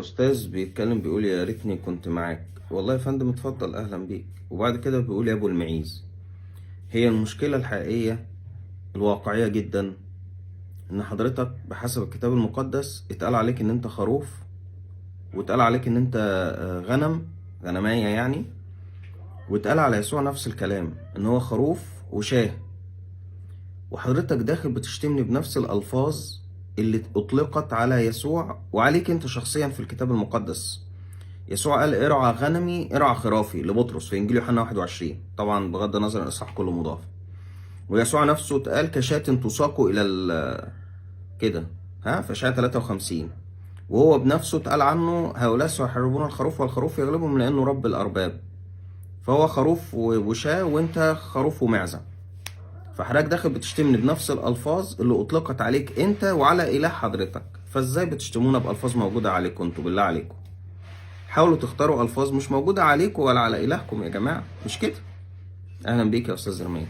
الأستاذ بيتكلم بيقول يا ريتني كنت معاك. والله يا فندم اتفضل، أهلا بيك. وبعد كده بيقول يا أبو المعيز. هي المشكلة الحقيقية الواقعية جدا إن حضرتك بحسب الكتاب المقدس اتقال عليك إن أنت خروف، واتقال عليك إن أنت غنماية يعني، واتقال على يسوع نفس الكلام إن هو خروف وشاه. وحضرتك داخل بتشتمني بنفس الألفاظ اللي أطلقت على يسوع وعليك أنت شخصيا في الكتاب المقدس. يسوع قال ارعى غنمي ارعى خرافي لبطرس في انجيل يوحنا 21، طبعا بغض النظر عن الاصحاح كله مضاف. ويسوع نفسه اتقال كشاة تساق الى كده في اشعياء 53، وهو بنفسه اتقال عنه هؤلاء سيحاربون الخروف والخروف يغلبهم لانه رب الارباب. فهو خروف وشاة وانت خروف ومعزة. فحضرتك داخل بتشتمني بنفس الالفاظ اللي اطلقت عليك انت وعلى اله حضرتك، فازاي بتشتمونا بالفاظ موجوده عليكم انتوا؟ بالله عليكم حاولوا تختاروا ألفاظ مش موجودة عليكم ولا على إلهكم يا جماعة، مش كده. أهلا بيك يا أستاذ رمية.